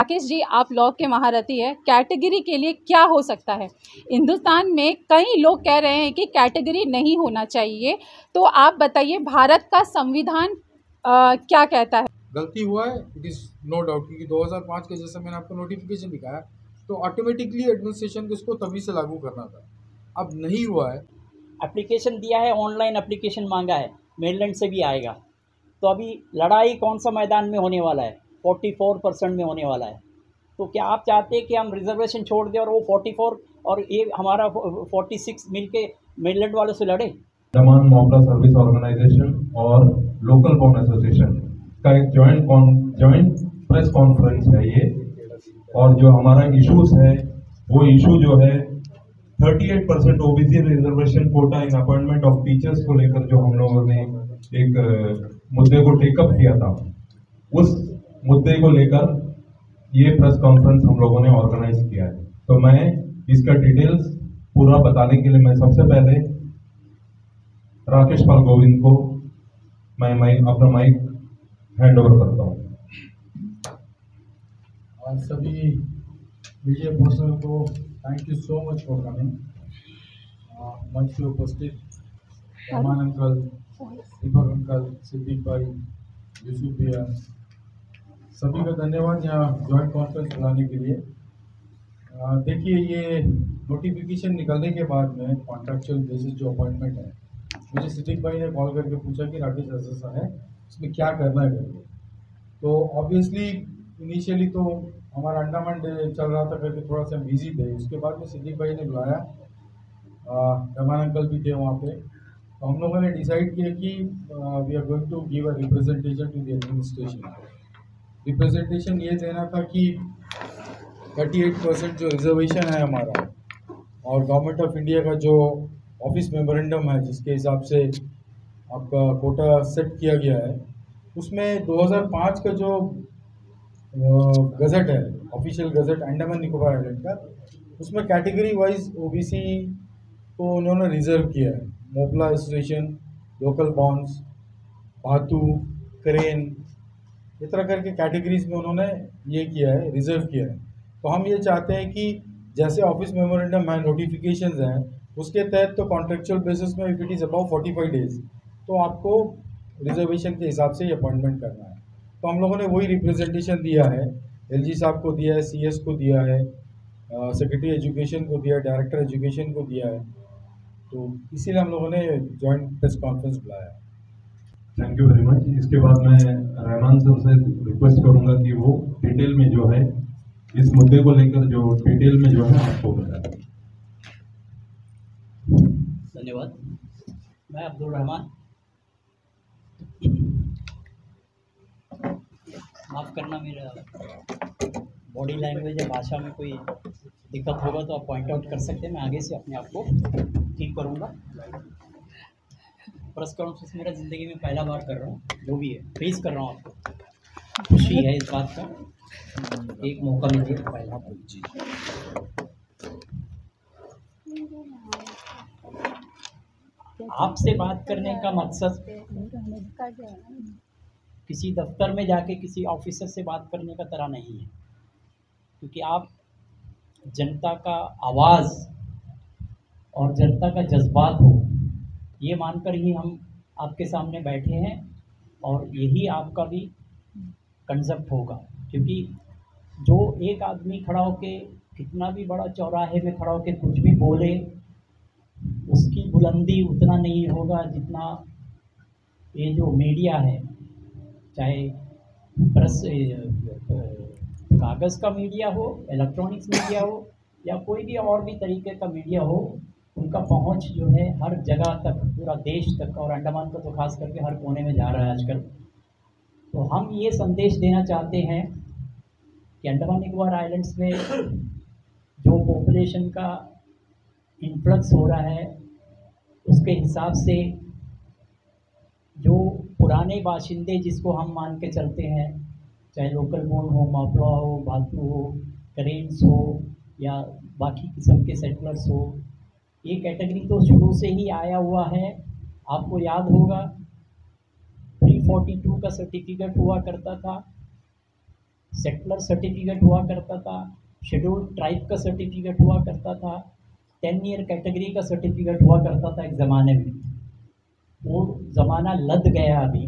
राकेश जी, आप लॉ के महारथी है, कैटेगरी के लिए क्या हो सकता है? हिंदुस्तान में कई लोग कह रहे हैं कि कैटेगरी नहीं होना चाहिए, तो आप बताइए भारत का संविधान क्या कहता है? गलती हुआ है, इट इज़ नो डाउट, क्योंकि 2005 के जैसा मैंने आपको नोटिफिकेशन दिखाया तो ऑटोमेटिकली एडमिनिस्ट्रेशन को इसको तभी से लागू करना था, अब नहीं हुआ है। एप्लीकेशन दिया है, ऑनलाइन एप्लीकेशन मांगा है, मेनलैंड से भी आएगा। तो अभी लड़ाई कौन सा मैदान में होने वाला है? 44% में होने वाला है। तो क्या आप चाहते हैं कि हम रिजर्वेशन छोड़ दें और वो 44 और ये हमारा 46 मिल के मेनलैंड वालों से लड़े? अंडमान मॉपला सर्विस ऑर्गेनाइजेशन और लोकल बॉन्ड एसोसिएशन का एक जॉइंट प्रेस कॉन्फ्रेंस है ये, और जो हमारा इश्यूज है वो इशू जो है 38% OBC reservation quota in appointment of teachers को लेकर जो हम लोगों ने एक मुद्दे को टेकअप किया था, उस मुद्दे को लेकर ये प्रेस कॉन्फ्रेंस हम लोगों ने ऑर्गेनाइज किया है। तो मैं इसका डिटेल्स पूरा बताने के लिए मैं सबसे पहले राकेश पाल गोविंद को मैं अपना माइक हैंड ओवर करता हूँ। और सभी मीडिया पर्सनल को thank you so much for coming. मंच पे उपस्थित रहमान अंकल, दीपक अंकल, सिद्दीक भाई, यूसुफ भैया, सभी का धन्यवाद यहाँ जॉइंट कॉन्फ्रेंस बुलाने के लिए। देखिए, ये नोटिफिकेशन निकलने के बाद में कॉन्ट्रैक्चुअल बेसिस जो अपॉइंटमेंट है, मुझे सिद्दीक भाई ने कॉल करके पूछा कि राकेश ऐसा है, उसमें क्या करना है करके। तो ऑब्वियसली इनिशियली तो हमारा अंडमान डे चल रहा था करके थोड़ा सा बिजी थे। उसके बाद में सिद्दीक भाई ने बुलाया, रहमान अंकल भी थे वहाँ पे। तो हम लोगों ने डिसाइड किया कि we are going to give a representation to the administration. Representation ये देना था कि 38% जो रिजर्वेशन है हमारा, और गवर्नमेंट ऑफ इंडिया का जो ऑफिस मेमोरेंडम है जिसके हिसाब से आपका कोटा सेट किया गया है, उसमें 2005 का जो गज़ट है, official gazette Andaman Nicobar island का, उसमें कैटेगरी वाइज ओबीसी को उन्होंने रिजर्व किया है। मोपला एसोसिएशन, लोकल बॉन्ड्स, भातू, करेन, इस तरह करके कैटेगरीज में उन्होंने ये किया है, रिजर्व किया है। तो हम ये चाहते हैं कि जैसे ऑफिस मेमोरेंडम है, नोटिफिकेशंस हैं, उसके तहत तो कॉन्ट्रेक्चुअल बेसिस में if it is about 45 days तो आपको रिजर्वेशन के हिसाब से ये अपॉइंटमेंट करना है। तो हम लोगों ने वही रिप्रेजेंटेशन दिया है, एलजी साहब को दिया है, सीएस को दिया है, सेक्रेटरी एजुकेशन को दिया है, डायरेक्टर एजुकेशन को दिया है। तो इसीलिए हम लोगों ने जॉइंट प्रेस कॉन्फ्रेंस बुलाया है। Thank you very much. इसके बाद मैं रहमान सर से रिक्वेस्ट करूंगा कि वो डिटेल में जो है इस मुद्दे को लेकर जो डिटेल में जो है आपको बताएं। धन्यवाद। मैं अब्दुल रहमान। माफ़ करना, मेरा बॉडी लैंग्वेज या भाषा में कोई दिक्कत होगा तो आप पॉइंट आउट कर सकते हैं, मैं आगे से अपने आप को ठीक करूँगा। प्रेस कॉन्फ्रेंस मेरा ज़िंदगी में पहला बार कर रहा हूँ, जो भी है फेस कर रहा हूँ। आपको खुशी है इस बात का, एक मौका मिल गया पहला चीज़। आपसे बात करने का मकसद किसी दफ्तर में जाके किसी ऑफिसर से बात करने का तरह नहीं है, क्योंकि आप जनता का आवाज़ और जनता का जज्बात हो, ये मानकर ही हम आपके सामने बैठे हैं, और यही आपका भी कंसेप्ट होगा। क्योंकि जो एक आदमी खड़ा होके कितना भी बड़ा चौराहे में खड़ा होके कुछ भी बोले, उसकी बुलंदी उतना नहीं होगा जितना ये जो मीडिया है, चाहे प्रेस कागज़ का मीडिया हो, इलेक्ट्रॉनिक्स मीडिया हो, या कोई भी और भी तरीके का मीडिया हो, उनका पहुंच जो है हर जगह तक, पूरा देश तक, और अंडमान का तो खास करके हर कोने में जा रहा है आजकल। तो हम ये संदेश देना चाहते हैं कि अंडमान निकोबार आइलैंड्स में जो पॉपुलेशन का इन्फ्लक्स हो रहा है, उसके हिसाब से जो पुराने बाशिंदे जिसको हम मान के चलते हैं, चाहे लोकल बॉन्ड हो, मापला हो, भातू हो, करेन्स हो, या बाकी किस्म के सेटलर्स हो, ये कैटेगरी तो शुरू से ही आया हुआ है। आपको याद होगा 342 का सर्टिफिकेट हुआ करता था, सेटलर सर्टिफिकेट हुआ करता था, शेड्यूल्ड ट्राइब का सर्टिफिकेट हुआ करता था, 10 ईयर कैटेगरी का सर्टिफिकेट हुआ करता था एक ज़माने में। वो ज़माना लद गया अभी,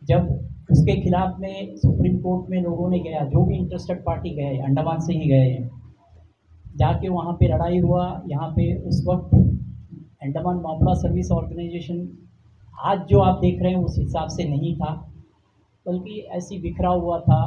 जब उसके खिलाफ में सुप्रीम कोर्ट में लोगों ने गया, जो भी इंटरेस्टेड पार्टी गए, अंडमान से ही गए हैं, जाके वहाँ पे लड़ाई हुआ। यहाँ पे उस वक्त अंडमान मामला सर्विस ऑर्गेनाइजेशन आज जो आप देख रहे हैं उस हिसाब से नहीं था, बल्कि ऐसी बिखरा हुआ था।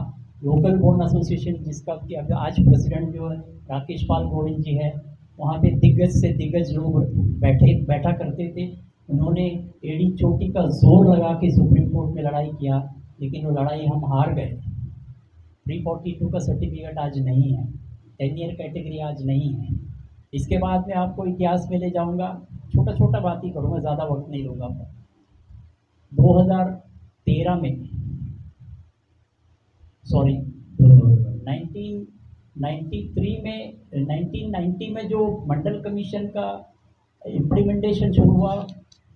लोकल बोर्ड एसोसिएशन जिसका कि अब आज प्रेसिडेंट जो है राकेश पाल गोविंद जी है, वहाँ पे दिग्गज से दिग्गज लोग बैठा करते थे। उन्होंने एड़ी चोटी का जोर लगा के सुप्रीम कोर्ट में लड़ाई किया, लेकिन वो लड़ाई हम हार गए। 342 का सर्टिफिकेट आज नहीं है, 10 ईयर कैटेगरी आज नहीं है। इसके बाद में आपको इतिहास में ले जाऊंगा, छोटा छोटा बात ही करूँगा, ज़्यादा वक्त नहीं लूँगा। 2013 में 1990 में जो मंडल कमीशन का इम्प्लीमेंटेशन शुरू हुआ,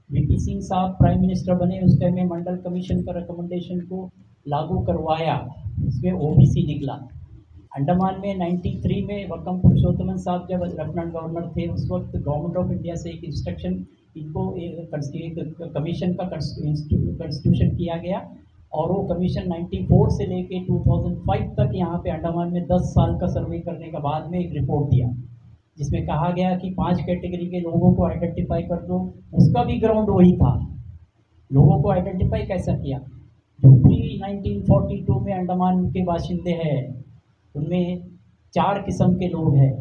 वीपी सिंह साहब प्राइम मिनिस्टर बने, उस टाइम में मंडल कमीशन का रिकमेंडेशन को लागू करवाया, इसमें ओबीसी निकला। अंडमान में 93 में वक्कम पुरुषोत्तमन साहब जब लेफ्टिनेंट गवर्नर थे, उस वक्त गवर्नमेंट ऑफ इंडिया से एक इंस्ट्रक्शन, इनको एक कमीशन का कंस्टिट्यूशन किया गया, और वो कमीशन 94 से लेके 2005 तक यहाँ पे अंडमान में 10 साल का सर्वे करने के बाद में एक रिपोर्ट दिया, जिसमें कहा गया कि 5 कैटेगरी के लोगों को आइडेंटिफाई कर दो। उसका भी ग्राउंड वही था। लोगों को आइडेंटिफाई कैसा किया? जो प्री 1942 में अंडमान के बाशिंदे हैं, उनमें 4 किस्म के लोग हैं।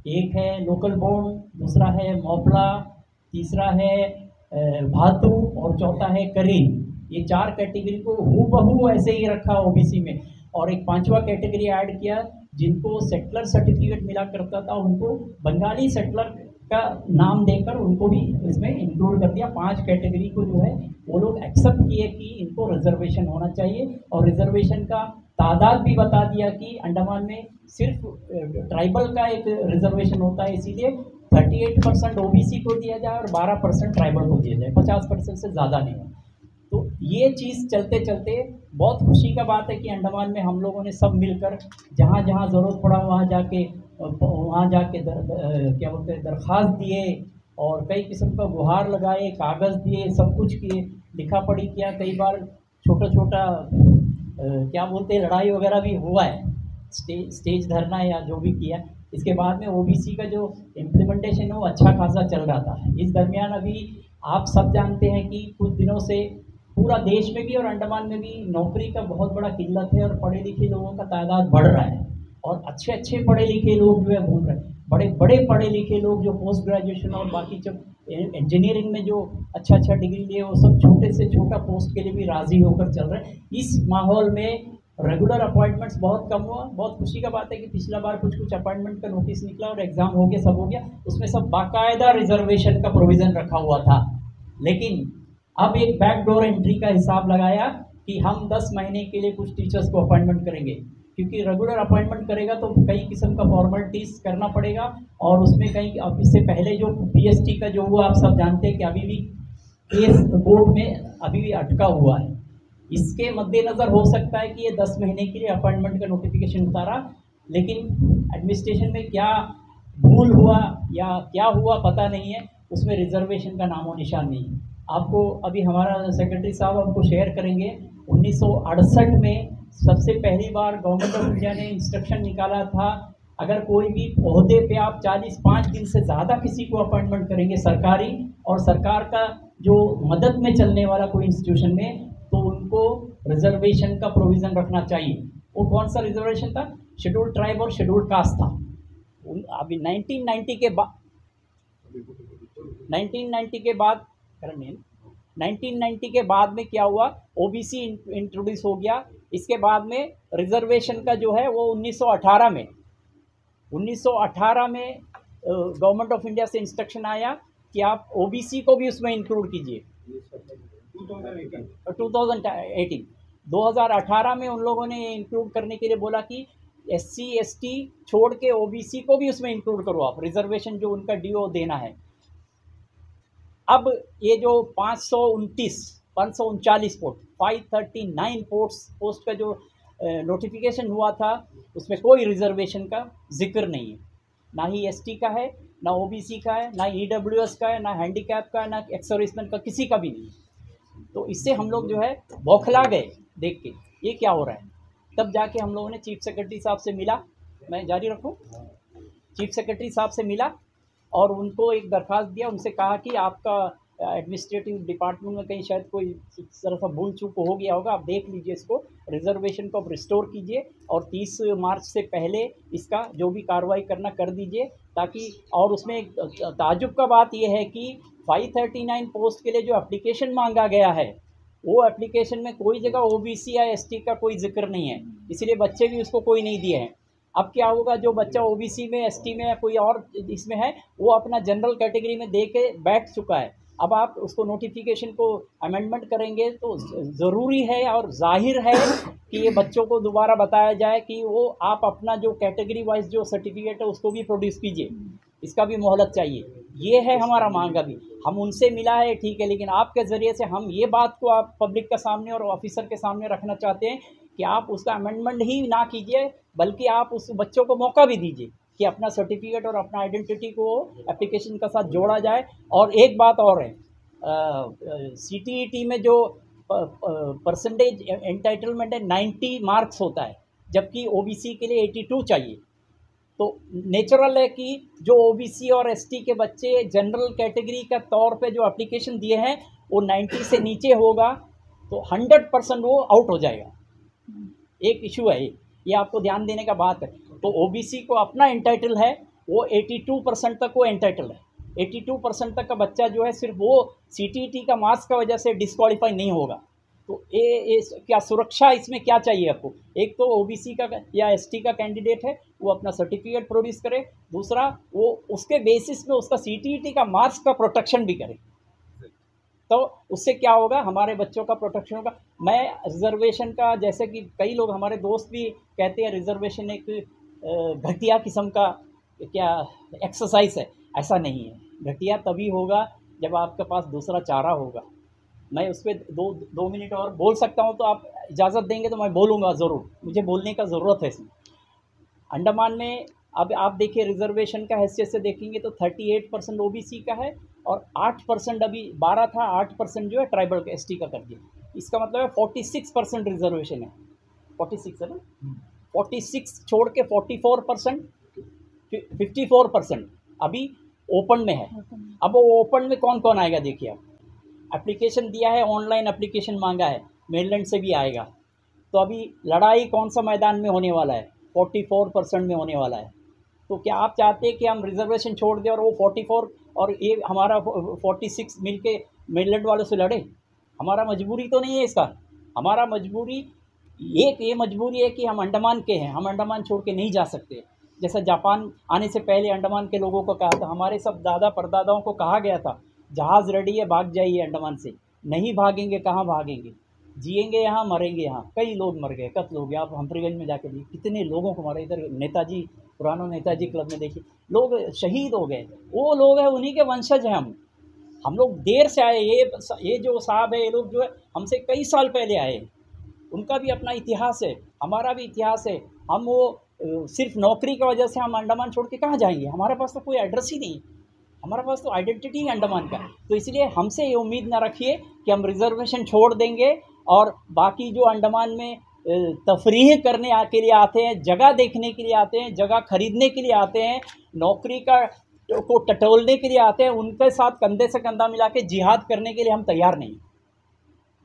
एक है लोकल बोर्न, दूसरा है मोपला, तीसरा है भातू, और चौथा है करीन। ये 4 कैटेगरी को हूबहू ऐसे ही रखा ओबीसी में, और एक 5वां कैटेगरी ऐड किया, जिनको सेटलर सर्टिफिकेट मिला करता था, उनको बंगाली सेटलर का नाम देकर उनको भी इसमें इंक्लूड कर दिया। 5 कैटेगरी को जो है वो लोग एक्सेप्ट किए कि इनको रिजर्वेशन होना चाहिए, और रिजर्वेशन का तादाद भी बता दिया कि अंडमान में सिर्फ ट्राइबल का एक रिजर्वेशन होता है, इसीलिए 38% ओबीसी को दिया जाए और 12% ट्राइबल को दिया जाए, 50% से ज़्यादा नहीं हो। तो ये चीज़ चलते चलते बहुत खुशी का बात है कि अंडमान में हम लोगों ने सब मिलकर जहाँ जहाँ ज़रूरत पड़ा वहाँ जाके क्या बोलते हैं, दरख्वास्त दिए, और कई किस्म का गुहार लगाए, कागज़ दिए, सब कुछ किए, लिखा पढ़ी किया। कई बार छोटा छोटा क्या बोलते हैं, लड़ाई वगैरह भी हुआ है, स्टेज धरना या जो भी किया। इसके बाद में ओबीसी का जो इम्प्लीमेंटेशन है वो अच्छा खासा चल रहा था। इस दरमियान अभी आप सब जानते हैं कि कुछ दिनों से पूरा देश में भी और अंडमान में भी नौकरी का बहुत बड़ा किल्लत है, और पढ़े लिखे लोगों का तादाद बढ़ रहा है, और अच्छे अच्छे पढ़े लिखे लोग जो है घूम रहे हैं। बड़े बड़े पढ़े लिखे लोग जो पोस्ट ग्रेजुएशन और बाकी जब इंजीनियरिंग में जो अच्छा डिग्री लिए, वो सब छोटे से छोटा पोस्ट के लिए भी राज़ी होकर चल रहे हैं। इस माहौल में रेगुलर अपॉइंटमेंट्स बहुत कम हुआ। बहुत खुशी का बात है कि पिछला बार कुछ अपॉइंटमेंट का नोटिस निकला और एग्ज़ाम हो गया, सब हो गया, उसमें सब बाकायदा रिजर्वेशन का प्रोविज़न रखा हुआ था। लेकिन अब एक बैकडोर एंट्री का हिसाब लगाया कि हम 10 महीने के लिए कुछ टीचर्स को अपॉइंटमेंट करेंगे, क्योंकि रेगुलर अपॉइंटमेंट करेगा तो कई किस्म का फॉर्मेलिटीज़ करना पड़ेगा, और उसमें कई, अब इससे पहले जो पीएसटी का जो हुआ आप सब जानते हैं कि अभी भी केस बोर्ड में अभी भी अटका हुआ है। इसके मद्देनज़र हो सकता है कि ये 10 महीने के लिए अपॉइंटमेंट का नोटिफिकेशन उतारा, लेकिन एडमिनिस्ट्रेशन में क्या भूल हुआ या क्या हुआ पता नहीं है, उसमें रिजर्वेशन का नामो निशान नहीं है। आपको अभी हमारा सेक्रेटरी साहब हमको शेयर करेंगे, 1968 में सबसे पहली बार गवर्नमेंट ऑफ इंडिया ने इंस्ट्रक्शन निकाला था, अगर कोई भी ओहदे पे आप 45 दिन से ज़्यादा किसी को अपॉइंटमेंट करेंगे सरकारी और सरकार का जो मदद में चलने वाला कोई इंस्टीट्यूशन में, तो उनको रिजर्वेशन का प्रोविज़न रखना चाहिए। वो कौन सा रिजर्वेशन था? शेड्यूल्ड ट्राइब और शेड्यूल्ड कास्ट था। अभी 1990 के बाद 1990 के बाद में क्या हुआ, ओबीसी इंट्रोड्यूस हो गया। इसके बाद में रिजर्वेशन का जो है वो 1918 में गवर्नमेंट ऑफ इंडिया से इंस्ट्रक्शन आया कि आप ओबीसी को भी उसमें इंक्लूड कीजिए। 2018 में उन लोगों ने इंक्लूड करने के लिए बोला कि SC ST छोड़ के ओबीसी को भी उसमें इंक्लूड करो आप, रिजर्वेशन जो उनका ड्यू देना है। अब ये जो 539 पोस्ट 539 पोस्ट का जो नोटिफिकेशन हुआ था उसमें कोई रिजर्वेशन का जिक्र नहीं है, ना ही एसटी का है, ना ओबीसी का है, ना ईडब्ल्यूएस का है, ना हैंडीकैप का है, ना एक्स सर्विसमैन का, किसी का भी नहीं है। तो इससे हम लोग जो है बौखला गए देख के ये क्या हो रहा है। तब जाके हम लोगों ने चीफ सेक्रेटरी साहब से मिला, मैं जारी रखूं, चीफ सेक्रेटरी साहब से मिला और उनको एक दरख्वास्त दिया, उनसे कहा कि आपका एडमिनिस्ट्रेटिव डिपार्टमेंट में कहीं शायद कोई इस तरह सा भूल चूक हो गया होगा, आप देख लीजिए इसको, रिजर्वेशन को आप रिस्टोर कीजिए और 30 मार्च से पहले इसका जो भी कार्रवाई करना कर दीजिए, ताकि और उसमें एक ताजुब का बात यह है कि 539 पोस्ट के लिए जो एप्लीकेशन मांगा गया है वो एप्लीकेशन में कोई जगह ओबीसी या एसटी का कोई जिक्र नहीं है, इसलिए बच्चे भी उसको कोई नहीं दिए हैं। अब क्या होगा, जो बच्चा ओबीसी में, एसटी में या कोई और इसमें है वो अपना जनरल कैटेगरी में दे के बैठ चुका है, अब आप उसको नोटिफिकेशन को अमेंडमेंट करेंगे तो ज़रूरी है और जाहिर है कि ये बच्चों को दोबारा बताया जाए कि वो आप अपना जो कैटेगरी वाइज जो सर्टिफिकेट है उसको भी प्रोड्यूस कीजिए, इसका भी मोहलत चाहिए। ये है हमारा मांग। अभी हम उनसे मिला है ठीक है, लेकिन आपके ज़रिए से हम ये बात को आप पब्लिक के सामने और ऑफिसर के सामने रखना चाहते हैं कि आप उसका अमेंडमेंट ही ना कीजिए, बल्कि आप उस बच्चों को मौका भी दीजिए कि अपना सर्टिफिकेट और अपना आइडेंटिटी को एप्लीकेशन के साथ जोड़ा जाए। और एक बात और है, सीटीईटी में जो परसेंटेज एंटाइटलमेंट है 90 मार्क्स होता है, जबकि ओबीसी के लिए 82 चाहिए। तो नेचुरल है कि जो ओबीसी और एसटी के बच्चे जनरल कैटेगरी का तौर पे जो एप्लीकेशन दिए हैं वो 90 से नीचे होगा तो 100% वो आउट हो जाएगा। एक इशू है ये आपको ध्यान देने का बात है। तो ओबीसी को अपना एंटाइटल है, वो 82% तक वो एंटाइटल है। 82% तक का बच्चा जो है सिर्फ वो सीटीईटी का मार्क्स का वजह से डिस्क्वालीफाई नहीं होगा। तो ये क्या सुरक्षा इसमें क्या चाहिए आपको? एक तो ओबीसी का या एसटी का कैंडिडेट है वो अपना सर्टिफिकेट प्रोड्यूस करे, दूसरा वो उसके बेसिस पे उसका सीटीईटी का मार्क्स का प्रोटेक्शन भी करे, तो उससे क्या होगा, हमारे बच्चों का प्रोटेक्शन होगा। मैं रिजर्वेशन का, जैसे कि कई लोग हमारे दोस्त भी कहते हैं रिजर्वेशन एक घटिया किस्म का क्या एक्सरसाइज है, ऐसा नहीं है। घटिया तभी होगा जब आपके पास दूसरा चारा होगा। मैं उस पर दो मिनट और बोल सकता हूँ, तो आप इजाज़त देंगे तो मैं बोलूँगा ज़रूर, मुझे बोलने का ज़रूरत है इसमें। अंडमान में अब आप देखिए रिजर्वेशन का हैसियत से देखेंगे तो 38% ओबीसी का है और 8% अभी 12 था, 8% जो है ट्राइबल का एसटी का कर दिया। इसका मतलब है 46% रिजर्वेशन है। 46 है ना, 46 छोड़ के 44%, 54% अभी ओपन में है। अब वो ओपन में कौन कौन आएगा देखिए, आप एप्लीकेशन दिया है, ऑनलाइन एप्लीकेशन मांगा है, मेनलैंड से भी आएगा। तो अभी लड़ाई कौन सा मैदान में होने वाला है, 44% में होने वाला है। तो क्या आप चाहते हैं कि हम रिजर्वेशन छोड़ दें और वो 44 और ये हमारा 46 मिल के मेनलैंड वालों से लड़े? हमारा मजबूरी तो नहीं है इसका, हमारा मजबूरी ये मजबूरी है कि हम अंडमान के हैं, हम अंडमान छोड़ के नहीं जा सकते। जैसा जापान आने से पहले अंडमान के लोगों को कहा था, हमारे सब दादा परदादाओं को कहा गया था जहाज़ रेडी है, भाग जाइए अंडमान से। नहीं भागेंगे, कहाँ भागेंगे, जिएंगे यहाँ, मरेंगे यहाँ। कई लोग मर गए, कत्ल हो गया। आप हम्फ्रीगंज में जाके देखिए कितने लोगों को मारे। इधर नेताजी, पुराना नेताजी क्लब में देखिए लोग शहीद हो गए। वो लोग हैं, उन्हीं के वंशज हैं हम लोग देर से आए। ये जो साहब है, ये लोग जो है हमसे कई साल पहले आए, उनका भी अपना इतिहास है, हमारा भी इतिहास है। हम वो सिर्फ नौकरी की वजह से हम अंडमान छोड़ के कहाँ जाएंगे? हमारे पास तो कोई एड्रेस ही नहीं, हमारे पास तो आइडेंटिटी ही अंडमान का। तो इसलिए हमसे ये उम्मीद ना रखिए कि हम रिजर्वेशन छोड़ देंगे और बाकी जो अंडमान में तफरीह करने के लिए आते हैं, जगह देखने के लिए आते हैं, जगह खरीदने के लिए आते हैं, नौकरी को टटोलने के लिए आते हैं, उनके साथ कंधे से कंधा मिला के जिहाद करने के लिए हम तैयार नहीं।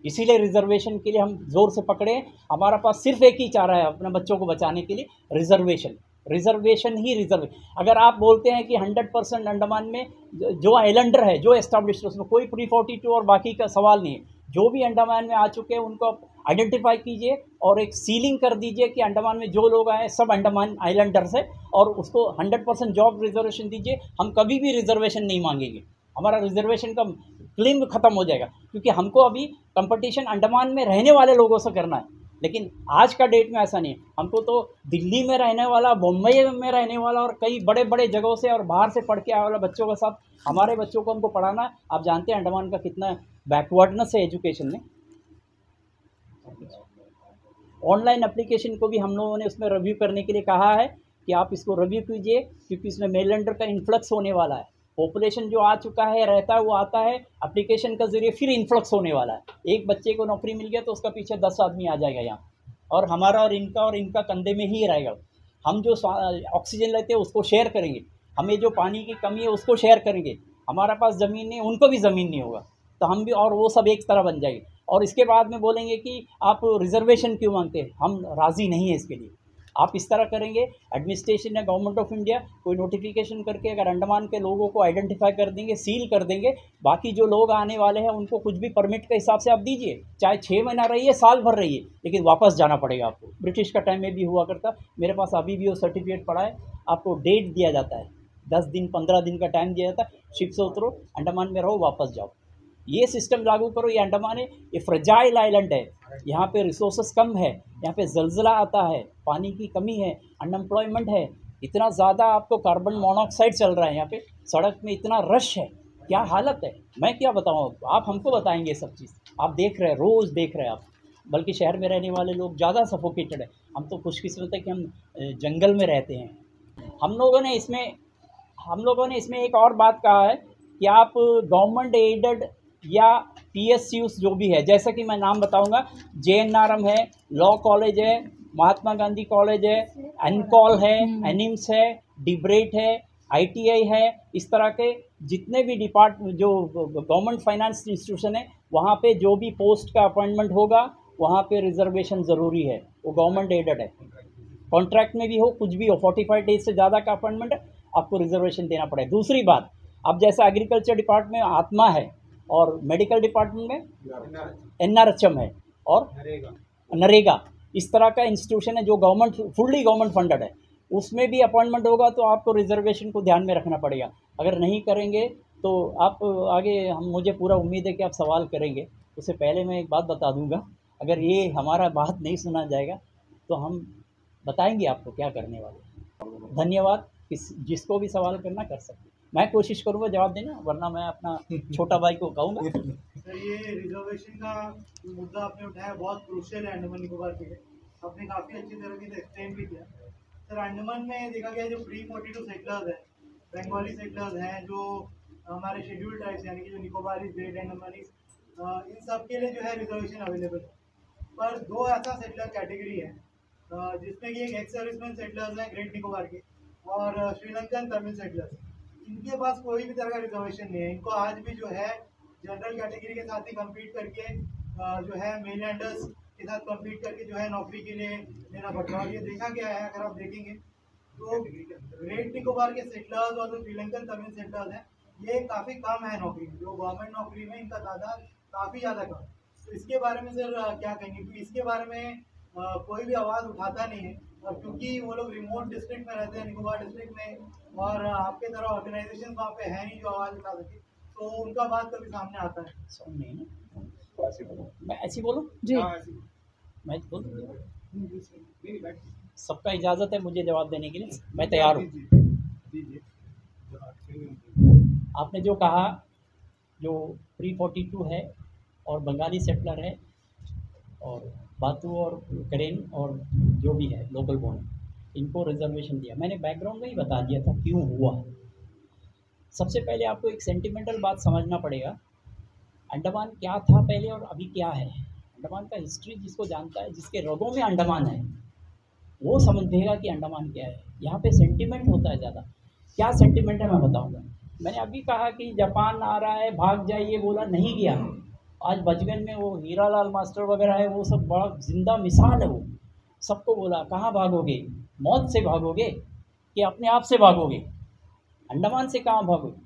इसीलिए रिजर्वेशन के लिए हम ज़ोर से पकड़े। हमारा पास सिर्फ एक ही चारा है अपने बच्चों को बचाने के लिए, रिजर्वेशन ही रिजर्वेशन। अगर आप बोलते हैं कि 100% अंडमान में जो आइलैंडर है, जो एस्टैब्लिश्ड है, उसमें कोई प्री 42 और बाकी का सवाल नहीं है। जो भी अंडमान में आ चुके हैं उनको आइडेंटिफाई कीजिए और एक सीलिंग कर दीजिए कि अंडमान में जो लोग आए सब अंडमान आइलैंडर्स है, और उसको 100% जॉब रिजर्वेशन दीजिए। हम कभी भी रिजर्वेशन नहीं मांगेंगे, हमारा रिजर्वेशन का क्लेम खत्म हो जाएगा, क्योंकि हमको अभी कंपटीशन अंडमान में रहने वाले लोगों से करना है। लेकिन आज का डेट में ऐसा नहीं है, हमको तो दिल्ली में रहने वाला, मुंबई में रहने वाला और कई बड़े बड़े जगहों से और बाहर से पढ़ के आने वाले बच्चों के साथ हमारे बच्चों को हमको पढ़ाना है। आप जानते हैं अंडमान का कितना बैकवर्डनेस है एजुकेशन में। ऑनलाइन एप्लीकेशन को भी हम लोगों ने उसमें रिव्यू करने के लिए कहा है कि आप इसको रिव्यू कीजिए, क्योंकि इसमें मेलैंडर का इन्फ्लक्स होने वाला है। पॉपुलेशन जो आ चुका है रहता है वो आता है, एप्लीकेशन का ज़रिए फिर इन्फ्लक्स होने वाला है। एक बच्चे को नौकरी मिल गया तो उसका पीछे 10 आदमी आ जाएगा यहाँ, और हमारा और इनका कंधे में ही रहेगा। हम जो ऑक्सीजन लेते हैं उसको शेयर करेंगे, हमें जो पानी की कमी है उसको शेयर करेंगे, हमारा पास ज़मीन नहीं, उनको भी ज़मीन नहीं होगा, तो हम भी और वो सब एक तरह बन जाएगी। और इसके बाद में बोलेंगे कि आप रिजर्वेशन क्यों मांगते हैं, हम राज़ी नहीं है इसके लिए। आप इस तरह करेंगे, एडमिनिस्ट्रेशन या गवर्नमेंट ऑफ इंडिया कोई नोटिफिकेशन करके अगर अंडमान के लोगों को आइडेंटिफाई कर देंगे, सील कर देंगे, बाकी जो लोग आने वाले हैं उनको कुछ भी परमिट के हिसाब से आप दीजिए, चाहे 6 महीना रहिए, साल भर रहिए, लेकिन वापस जाना पड़ेगा आपको। ब्रिटिश का टाइम में भी हुआ करता, मेरे पास अभी भी वो सर्टिफिकेट पड़ा है। आपको डेट दिया जाता है, 10 दिन 15 दिन का टाइम दिया जाता है, शिप से उतरो, अंडमान में रहो, वापस जाओ। ये सिस्टम लागू करो। ये अंडमान है, ये फ्रेजाइल आइलैंड है, यहाँ पे रिसोर्सेस कम है, यहाँ पे जलजला आता है, पानी की कमी है, अनएम्प्लॉयमेंट है, इतना ज़्यादा आपको कार्बन मोनोऑक्साइड चल रहा है यहाँ पे, सड़क में इतना रश है, क्या हालत है, मैं क्या बताऊँ, आप हमको बताएंगे सब चीज़। आप देख रहे हैं, रोज़ देख रहे हैं आप, बल्कि शहर में रहने वाले लोग ज़्यादा सफोकेटेड है। हम तो खुशकिस्मत है कि हम जंगल में रहते हैं। हम लोगों ने इसमें एक और बात कहा है कि आप गवर्नमेंट एडेड या PSUs जो भी है, जैसा कि मैं नाम बताऊंगा, JNRM है, लॉ कॉलेज है, महात्मा गांधी कॉलेज है, एनकॉल है, एनिम्स है, डिब्रेट है, ITI है, इस तरह के जितने भी जो गवर्नमेंट फाइनेंस इंस्टीट्यूशन है, वहाँ पे जो भी पोस्ट का अपॉइंटमेंट होगा वहाँ पे रिजर्वेशन ज़रूरी है, वो गवर्नमेंट एडेड है। कॉन्ट्रैक्ट में भी हो, कुछ भी हो, 45 डेज से ज़्यादा का अपॉइंटमेंट है, आपको रिजर्वेशन देना पड़ेगा। दूसरी बात, अब जैसा एग्रीकल्चर डिपार्टमेंट में आत्मा है और मेडिकल डिपार्टमेंट में NRHM है और नरेगा, इस तरह का इंस्टीट्यूशन है जो फुल्ली गवर्नमेंट फंडेड है, उसमें भी अपॉइंटमेंट होगा तो आपको रिजर्वेशन को ध्यान में रखना पड़ेगा। अगर नहीं करेंगे तो आप आगे, मुझे पूरा उम्मीद है कि आप सवाल करेंगे। उससे पहले मैं एक बात बता दूंगा, अगर ये हमारा बात नहीं सुना जाएगा तो हम बताएंगे आपको क्या करने वाले। धन्यवाद, जिसको भी सवाल करना कर सकते, मैं कोशिश करूँगा जवाब देना, वरना मैं अपना छोटा भाई को कहूँगा। सर, ये रिजर्वेशन का मुद्दा आपने उठाया, बहुत क्रूशियल है अंडमान निकोबार के लिए, आपने काफ़ी अच्छी तरह से एक्सप्लेन भी किया। सर, अंडमान में देखा गया जो प्री-42 सेटलर्स हैं, बंगाली सेटलर्स हैं, जो हमारे शेड्यूल्ड ट्राइब्स यानी कि जो निकोबारीज, ग्रेट अंडमानीज, इन सब के लिए जो है रिजर्वेशन अवेलेबल है। पर 2 ऐसा सेटलर कैटेगरी है जिसमें कि एक एक्स सर्विसमैन सेटलर्स हैं ग्रेट निकोबार के, और श्रीलंकन तमिल सेटलर्स, इनके पास कोई भी तरह का रिजर्वेशन नहीं है। इनको आज भी जो है जनरल कैटेगरी के साथ ही कम्पीट करके जो है मेनलैंडर्स के साथ कम्पीट करके जो है नौकरी के लिए लेना पड़ता है। और ये देखा गया है, अगर आप देखेंगे तो ग्रेट निकोबार के सेटलर्स और जो श्रीलंकन तमिल सेटलर्स हैं, ये काफ़ी कम है नौकरी में, जो गवर्नमेंट नौकरी में इनका तादाद काफ़ी ज़्यादा कम। तो इसके बारे में सर क्या कहेंगे, क्योंकि इसके बारे में कोई भी आवाज़ उठाता नहीं है, और क्योंकि वो लोग रिमोट डिस्ट्रिक्ट में रहते हैं, निकोबार डिस्ट्रिक्ट में, और आपके तरह ऑर्गेनाइजेशन वहाँ पे है नहीं जो आवाज़ उठा सके, तो उनका बात कभी सामने आता है? मैं ऐसी बोलूँ जी, मैं बोलूँ, सबका इजाज़त है मुझे जवाब देने के लिए, मैं तैयार हूँ। आपने जो कहा, जो प्री-42 है और बंगाली सेटलर है और बातू और करेन और जो भी है लोकल बॉन्ड, इनको रिजर्वेशन दिया, मैंने बैकग्राउंड में ही बता दिया था क्यों हुआ। सबसे पहले आपको एक सेंटिमेंटल बात समझना पड़ेगा, अंडमान क्या था पहले और अभी क्या है। अंडमान का हिस्ट्री जिसको जानता है, जिसके रगों में अंडमान है, वो समझेगा कि अंडमान क्या है। यहाँ पे सेंटिमेंट होता है ज़्यादा। क्या सेंटिमेंट है मैं बताऊँगा। मैंने अभी कहा कि जापान आ रहा है, भाग जाइए, बोला नहीं गया। आज बचगन में वो हीरालाल मास्टर वगैरह है, वो सब बड़ा जिंदा मिसाल है। वो सबको बोला कहाँ भागोगे, मौत से भागोगे कि अपने आप से भागोगे, अंडमान से कहाँ भागोगे।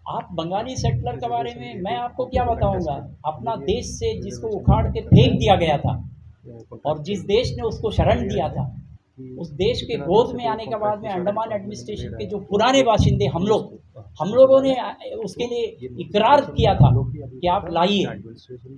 आप बंगाली सेटलर के बारे में मैं आपको क्या बताऊंगा। अपना देश से जिसको उखाड़ के फेंक दिया गया था और जिस देश ने उसको शरण दिया था, उस देश के गोद में आने के बाद में अंडमान एडमिनिस्ट्रेशन के जो पुराने बाशिंदे हम लोगों ने उसके लिए इकरार किया था कि आप लाइए।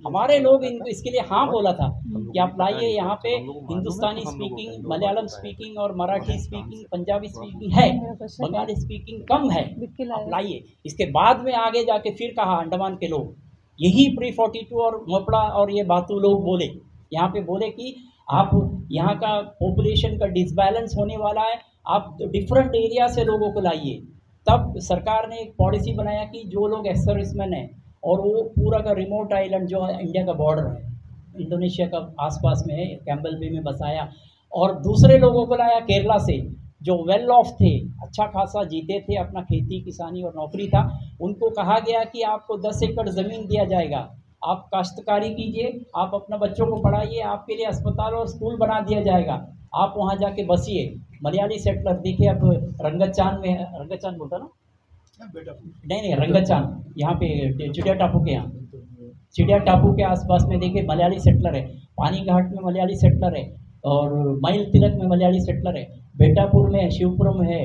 हमारे लोग इसके लिए हाँ बोला था कि आप लाइए। यहाँ पे हिंदुस्तानी स्पीकिंग, मलयालम स्पीकिंग और मराठी स्पीकिंग, पंजाबी स्पीकिंग है, बंगाली स्पीकिंग कम है, आप लाइए। इसके बाद में आगे जाके फिर कहा अंडमान के लोग, यही प्री-42 और मोपड़ा और ये बातू लोग बोले, यहाँ पे बोले कि आप यहाँ का पॉपुलेशन का डिसबैलेंस होने वाला है, आप डिफरेंट एरिया से लोगों को लाइए। तब सरकार ने एक पॉलिसी बनाया कि जो लोग एक्स सर्विसमैन हैं और वो पूरा का रिमोट आइलैंड जो इंडिया का बॉर्डर है, इंडोनेशिया का आसपास में है, कैम्बल बे में बसाया, और दूसरे लोगों को लाया केरला से जो वेल ऑफ थे, अच्छा खासा जीते थे, अपना खेती किसानी और नौकरी था। उनको कहा गया कि आपको 10 एकड़ ज़मीन दिया जाएगा, आप काश्तकारी कीजिए, आप अपना बच्चों को पढ़ाइए, आपके लिए अस्पताल और स्कूल बना दिया जाएगा, आप वहाँ जाके बसिए। मलयाली सेटलर देखिए, अब रंगचान में, रंगचान बोलता ना, नहीं रंगचान, यहाँ पे चिड़िया टापू के यहाँ, चिड़िया टापू के आसपास में देखिए मलयाली सेटलर है, पानी घाट में मलयाली सेटलर है, और माइल तिलक में मलयाली सेटलर है, बेटापुर में है, शिवपुरम है,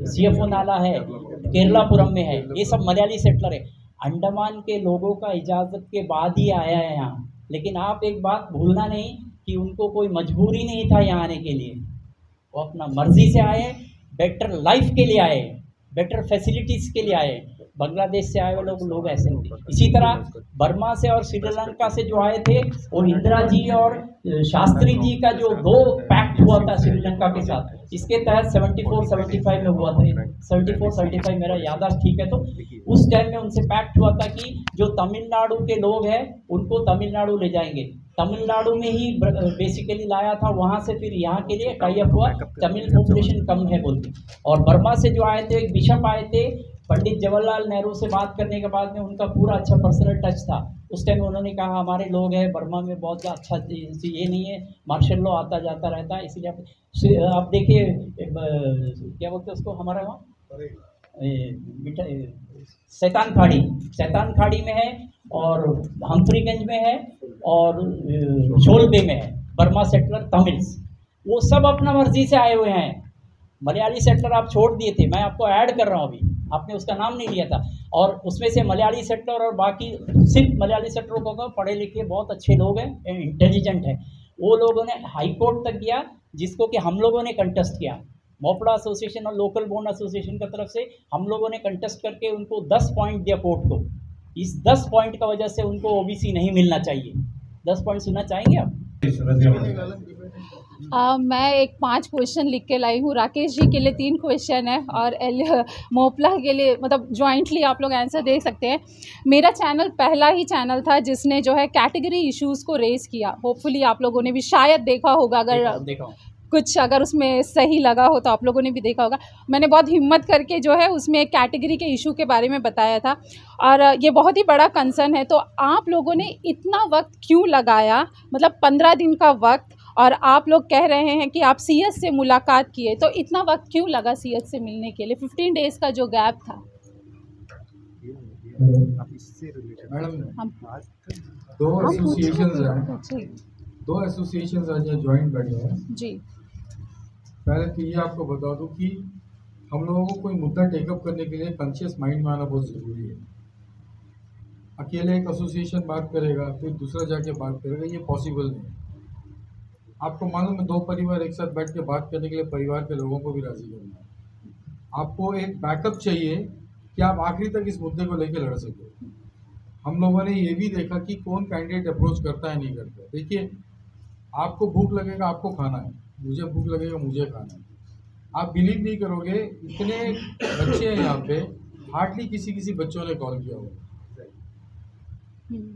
सीएफओ नाला है, केरलापुरम में है, ये सब मलयाली सेटलर है। अंडमान के लोगों का इजाज़त के बाद ही आया है यहाँ। लेकिन आप एक बात भूलना नहीं कि उनको कोई मजबूरी नहीं था यहाँ आने के लिए, वो अपना मर्जी से आए, बेटर लाइफ के लिए आए, बेटर फैसिलिटीज़ के लिए आए। बांग्लादेश से आए हुए लोग ऐसे थे। इसी तरह बर्मा से और श्रीलंका से जो आए थे, वो इंदिरा जी और शास्त्री जी का जो 2 पैक्ट हुआ था श्रीलंका के साथ, इसके तहत 74-75 में हुआ था, 74-75 मेरा याददाश्त ठीक है, तो उस टाइम में उनसे पैक्ट हुआ था कि जो तमिलनाडु के लोग हैं उनको तमिलनाडु ले जाएंगे। तमिलनाडु में ही बेसिकली लाया था, वहाँ से फिर यहाँ के लिए टाई अप हुआ, तमिल पॉपुलेशन कम है बोलते। और बर्मा से जो आए थे, एक बिशप आए थे, पंडित जवाहरलाल नेहरू से बात करने के बाद में उनका पूरा अच्छा पर्सनल टच था। उस टाइम उन्होंने कहा हमारे लोग हैं बर्मा में, बहुत अच्छा ये नहीं है, मार्शल लॉ आता जाता रहता है, इसलिए आप देखिए क्या बोलते हैं उसको हमारे वहाँ सैतान खाड़ी में है, और हम्फ्रीगंज में है, और शोलबे में है बर्मा सेटलर तमिल्स। वो सब अपना मर्जी से आए हुए हैं। मलयाली सेटलर आप छोड़ दिए थे, मैं आपको ऐड कर रहा हूँ, अभी आपने उसका नाम नहीं लिया था। और उसमें से मलयाली सेटलर और बाकी सिर्फ मलयाली सेटलरों को पढ़े लिखे बहुत अच्छे लोग हैं, इंटेलिजेंट हैं, वो लोगों ने हाई कोर्ट तक गया, जिसको कि हम लोगों ने कंटेस्ट किया। मोपड़ा एसोसिएशन और लोकल बोन एसोसिएशन की तरफ से हम लोगों ने कंटेस्ट करके उनको 10 पॉइंट दिया कोर्ट को। इस 10 पॉइंट का वजह से उनको ओबीसी नहीं मिलना चाहिए। 10 पॉइंट सुनना चाहेंगे आप? मैं एक 5 क्वेश्चन लिख के लाई हूँ। राकेश जी के लिए 3 क्वेश्चन है, और मोपला के लिए मतलब जॉइंटली आप लोग आंसर दे सकते हैं। मेरा चैनल पहला ही चैनल था जिसने जो है कैटेगरी इश्यूज़ को रेज़ किया। होपफुली आप लोगों ने भी शायद देखा होगा, अगर देखा कुछ अगर उसमें सही लगा हो तो आप लोगों ने भी देखा होगा। मैंने बहुत हिम्मत करके जो है उसमें एक कैटेगरी के इशू के बारे में बताया था, और ये बहुत ही बड़ा कंसर्न है। तो आप लोगों ने इतना वक्त क्यों लगाया, मतलब 15 दिन का वक्त, और आप लोग कह रहे हैं कि आप सीएस से मुलाकात किए, तो इतना वक्त क्यों लगा सीएस से मिलने के लिए? 15 डेज़ का जो गैप था। मैडम, 2 एसोसिएशंस आज ज्वाइंट बैठे हैं जी। पहले तो ये आपको बता दूं कि हम लोगों को कोई मुद्दा टेकअप करने के लिए कॉन्शियस माइंड में आना बहुत ज़रूरी है। अकेले एक एसोसिएशन बात करेगा, कोई दूसरा जाके बात करेगा, ये पॉसिबल नहीं। आपको मालूम है 2 परिवार एक साथ बैठ के बात करने के लिए परिवार के लोगों को भी राजी करना है। आपको एक बैकअप चाहिए कि आप आखिरी तक इस मुद्दे को लेकर लड़ सके। हम लोगों ने ये भी देखा कि कौन कैंडिडेट अप्रोच करता है, नहीं करता है। देखिए, आपको भूख लगेगा, आपको खाना है, मुझे भूख लगेगा, मुझे खाना है। आप बिलीव नहीं करोगे, इतने बच्चे हैं यहाँ पे, हार्डली किसी बच्चों ने कॉल किया होगा।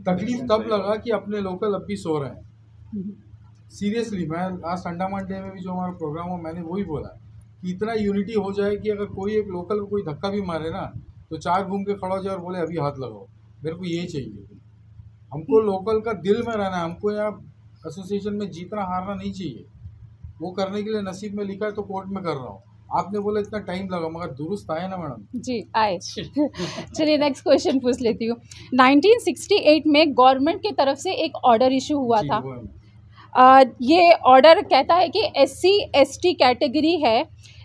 तकलीफ तब लगा कि अपने लोकल अब भी सो रहे हैं। सीरियसली, मैं लास्ट अंडमान डे में भी जो हमारा प्रोग्राम हो, मैंने वही बोला कि इतना यूनिटी हो जाए कि अगर कोई एक लोकल को कोई धक्का भी मारे ना, तो 4 घूम के खड़ा हो जाए और बोले अभी हाथ लगाओ। मेरे को ये चाहिए। हमको लोकल का दिल में रहना है, हमको यहाँ एसोसिएशन में जीतना हारना नहीं चाहिए। वो करने के लिए नसीब में लिखा है तो कोर्ट में कर रहा हूँ। आपने बोला इतना टाइम लगा, मगर दुरुस्त आए ना मैडम? जी आए। चलिए नेक्स्ट क्वेश्चन पूछ लेती हूँ। 1968 में गवर्नमेंट की तरफ से एक ऑर्डर इशू हुआ था। ये ऑर्डर कहता है कि SC ST कैटेगरी है,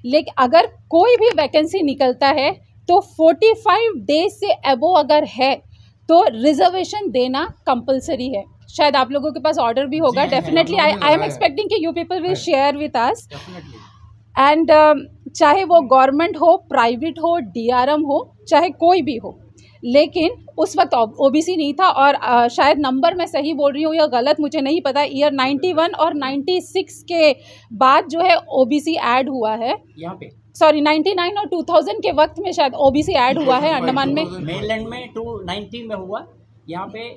लेकिन अगर कोई भी वैकेंसी निकलता है तो 45 डेज से अबो अगर है तो रिजर्वेशन देना कंपलसरी है। शायद आप लोगों के पास ऑर्डर भी होगा। डेफिनेटली आई एम एक्सपेक्टिंग कि you people will share with us. And चाहे वो गवर्नमेंट हो, प्राइवेट हो, DRM हो, चाहे कोई भी हो, लेकिन उस वक्त ओबीसी नहीं था, और शायद नंबर मैं सही बोल रही हूँ या गलत मुझे नहीं पता, ईयर 91 और 96 के बाद जो है ओबीसी ऐड हुआ है यहाँ पे। सॉरी 99 और 2000 के वक्त में शायद ओबीसी ऐड हुआ है अंडमान में। मेनलैंड में 290 में हुआ, यहाँ पे